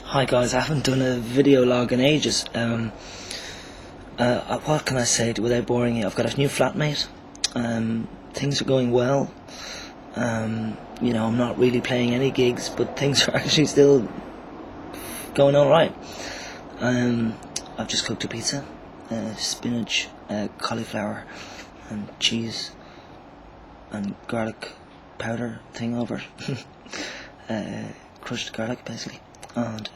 Hi guys, I haven't done a video log in ages. What can I say without boring you? I've got a new flatmate. Things are going well. I'm not really playing any gigs, but things are actually still going alright. I've just cooked a pizza, spinach, cauliflower and cheese and garlic powder thing over it. Crushed garlic basically. And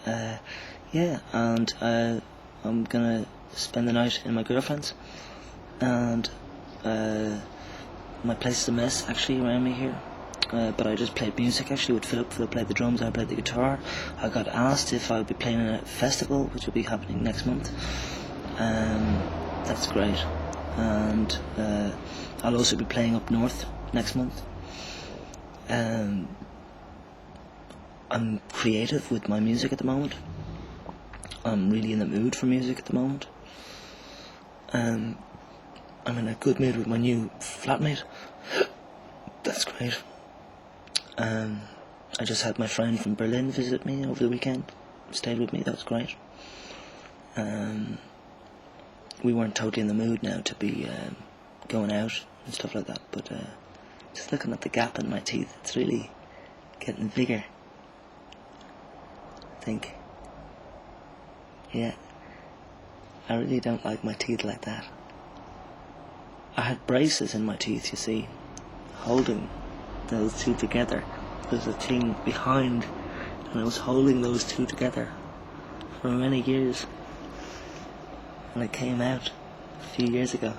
I'm gonna spend the night in my girlfriend's, and my place is a mess actually around me here, but I just played music actually with Philip. Philip played the drums, I played the guitar. I got asked if I would be playing in a festival which will be happening next month. That's great. And I'll also be playing up north next month. I'm creative with my music at the moment. I'm really in the mood for music at the moment. I'm in a good mood with my new flatmate. That's great. I just had my friend from Berlin visit me over the weekend. Stayed with me, that was great. We weren't totally in the mood now to be going out and stuff like that, but just looking at the gap in my teeth, it's really getting bigger. I think. Yeah, I really don't like my teeth like that. I had braces in my teeth, you see, holding those two together. There's a thing behind, and I was holding those two together for many years, and it came out a few years ago.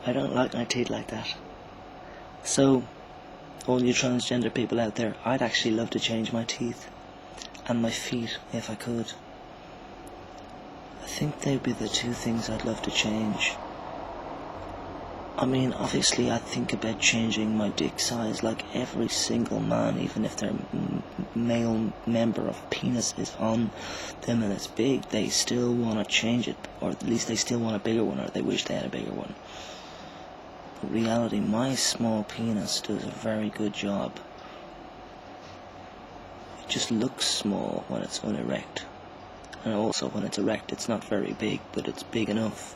I don't like my teeth like that. So, all you transgender people out there, I'd actually love to change my teeth and my feet if I could. I think they'd be the two things I'd love to change. I mean, obviously I think about changing my dick size like every single man, even if their male member of penis is on them and it's big, they still want to change it, or at least they still want a bigger one, or they wish they had a bigger one. But reality, my small penis does a very good job. It just looks small when it's unerect, and also when it's erect it's not very big, but it's big enough,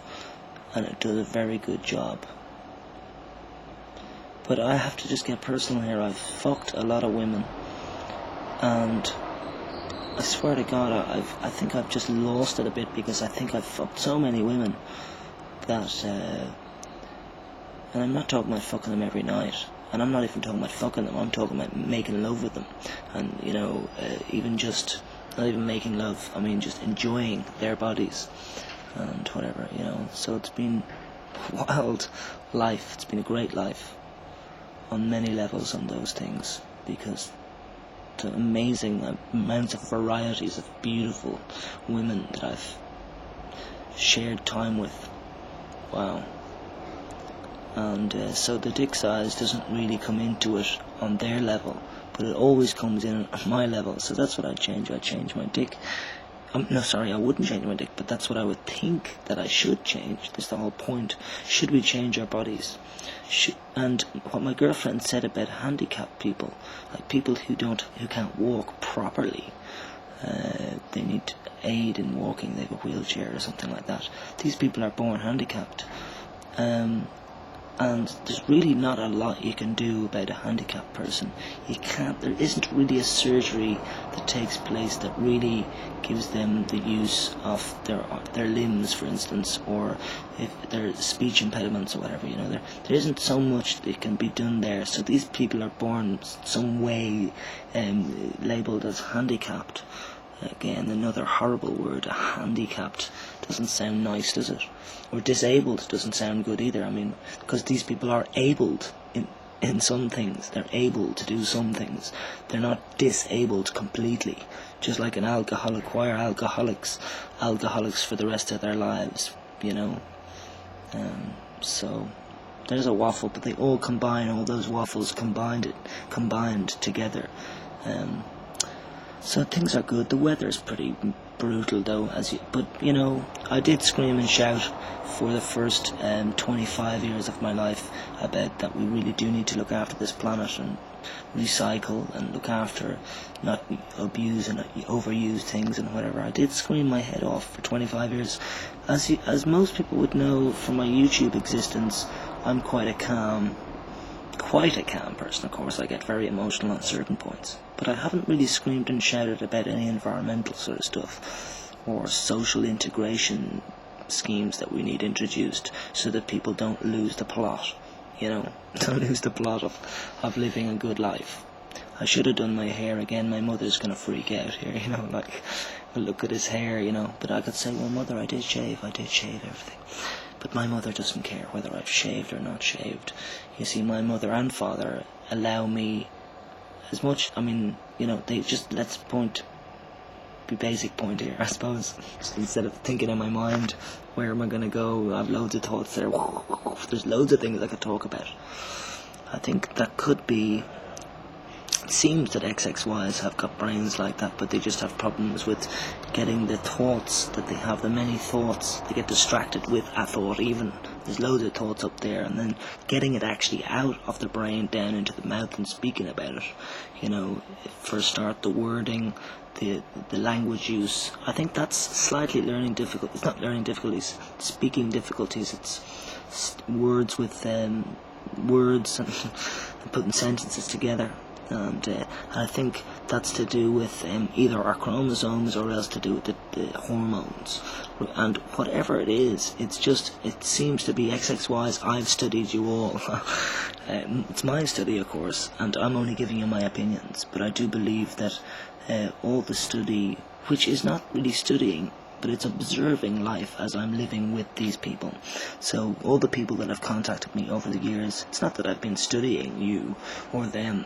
and it does a very good job. But I have to just get personal here. I've fucked a lot of women, and I swear to God, I think I've just lost it a bit, because I think I've fucked so many women that, and I'm not talking about fucking them every night, and I'm not even talking about fucking them, I'm talking about making love with them, and even just, not even making love, I mean just enjoying their bodies, and whatever, so it's been a wild life, it's been a great life, on many levels on those things, because the amazing amounts of varieties of beautiful women that I've shared time with, wow. And so the dick size doesn't really come into it on their level, but it always comes in at my level. So that's what I'd change. I'd change my dick. No, sorry, I wouldn't change my dick, but that's what I would think that I should change. That's the whole point. Should we change our bodies? And what my girlfriend said about handicapped people, like people who can't walk properly, they need aid in walking, they have a wheelchair or something like that. These people are born handicapped. And there's really not a lot you can do about a handicapped person. There isn't really a surgery that takes place that really gives them the use of their limbs, for instance, or if their speech impediments or whatever, there isn't so much that can be done there. So these people are born some way labelled as handicapped. Again, another horrible word, handicapped. Doesn't sound nice, does it? Or disabled doesn't sound good either. I mean, because these people are abled in some things. They're able to do some things. They're not disabled completely. Just like an alcoholic. Why are alcoholics for the rest of their lives? So there's a waffle, but they all combine. All those waffles combined together. So things are good. The weather's pretty brutal though, but I did scream and shout for the first 25 years of my life about that we really do need to look after this planet, and recycle and look after, not abuse and overuse things and whatever. I did scream my head off for 25 years. As most people would know from my YouTube existence, I'm quite a calm person. Of course, I get very emotional on certain points, but I haven't really screamed and shouted about any environmental sort of stuff or social integration schemes that we need introduced so that people don't lose the plot, don't lose the plot of living a good life. I should have done my hair again. My mother's going to freak out here, like, look at his hair, but I could say, well, Mother, I did shave everything. But my mother doesn't care whether I've shaved or not shaved. You see, my mother and father allow me as much, they just, be basic point here, I suppose. Just instead of thinking in my mind, where am I going to go? I have loads of thoughts there. There's loads of things I could talk about. I think that could be, it seems that XXYs have got brains like that, but they just have problems with getting the thoughts that they have, the many thoughts. They get distracted with a thought even. There's loads of thoughts up there, and then getting it actually out of the brain down into the mouth and speaking about it. For a start, the wording, the language use. I think that's slightly learning difficulties. It's not learning difficulties, speaking difficulties. It's words with words and putting sentences together. And I think that's to do with either our chromosomes or else to do with the hormones. And whatever it is, it seems to be XXYs. I've studied you all. It's my study, of course, and I'm only giving you my opinions. But I do believe that all the study, which is not really studying, but it's observing life as I'm living with these people. So all the people that have contacted me over the years, it's not that I've been studying you or them.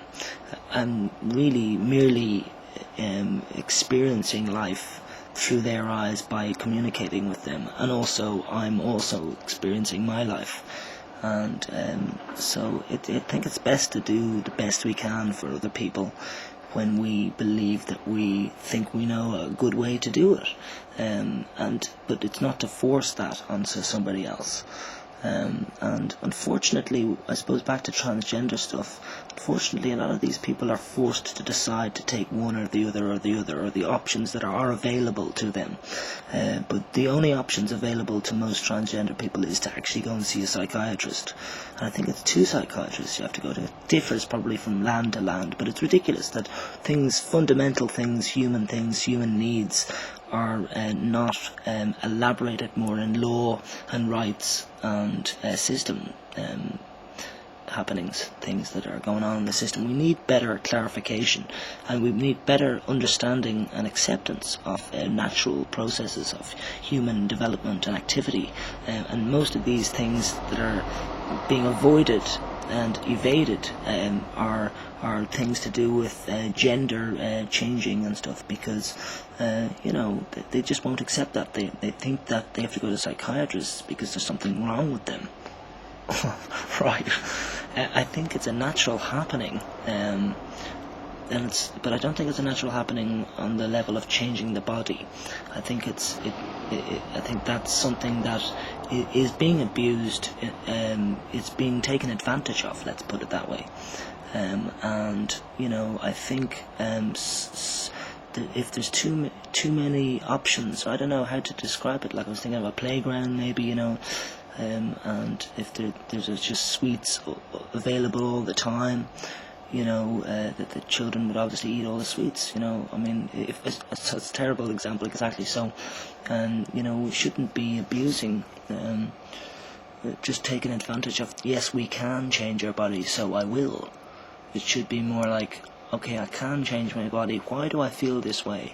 I'm really merely experiencing life through their eyes by communicating with them, and also I'm also experiencing my life. And so I think it's best to do the best we can for other people when we believe that we think we know a good way to do it, but it's not to force that onto somebody else. And unfortunately, I suppose back to transgender stuff, unfortunately a lot of these people are forced to decide to take one or the other, or the options that are available to them. But the only options available to most transgender people is to actually go and see a psychiatrist. And I think it's 2 psychiatrists you have to go to. It differs probably from land to land, but it's ridiculous that fundamental things, human needs, are not elaborated more in law and rights and system happenings, things that are going on in the system. We need better clarification, and we need better understanding and acceptance of natural processes of human development and activity, and most of these things that are being avoided and evaded are things to do with gender changing and stuff, because they just won't accept that. They think that they have to go to psychiatrists because there's something wrong with them. Right. I think it's a natural happening, but I don't think it's a natural happening on the level of changing the body. I think I think that's something that is being abused. It's being taken advantage of. Let's put it that way. And I think if there's too many options, I don't know how to describe it. Like, I was thinking of a playground, maybe, and if there's just sweets available all the time, that the children would obviously eat all the sweets. If it's a terrible example, exactly so. And we shouldn't be abusing, just taking advantage of. Yes, we can change our body, so I will. It should be more like, okay, I can change my body. Why do I feel this way?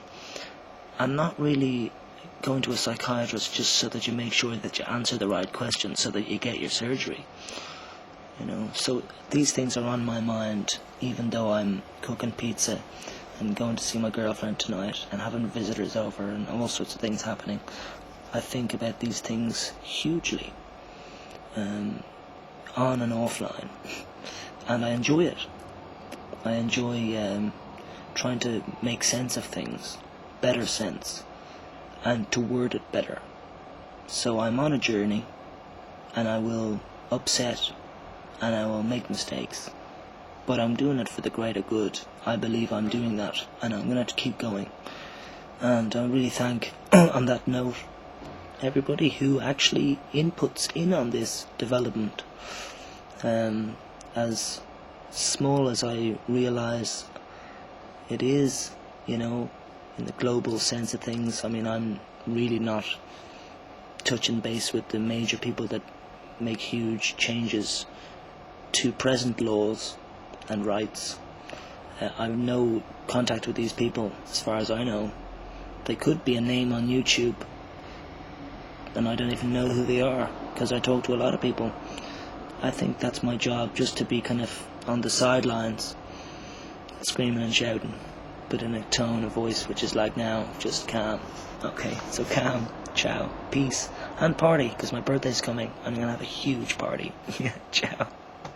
I'm not really going to a psychiatrist just so that you make sure that you answer the right questions so that you get your surgery. So these things are on my mind, even though I'm cooking pizza and going to see my girlfriend tonight and having visitors over and all sorts of things happening. I think about these things hugely, on and offline, and I enjoy it. I enjoy trying to make sense of things, better sense, and to word it better. So I'm on a journey, and I will upset, and I will make mistakes, but I'm doing it for the greater good. I believe I'm doing that, and I'm going to keep going. And I really thank, on that note, everybody who actually inputs in on this development. As small as I realise it is, in the global sense of things, I mean, I'm really not touching base with the major people that make huge changes to present laws and rights. I have no contact with these people, as far as I know. They could be a name on YouTube, and I don't even know who they are, because I talk to a lot of people. I think that's my job, just to be kind of on the sidelines, screaming and shouting, but in a tone of voice which is like now, just calm. Okay, so calm, ciao, peace, and party, because my birthday's coming, and I'm going to have a huge party. Yeah, ciao.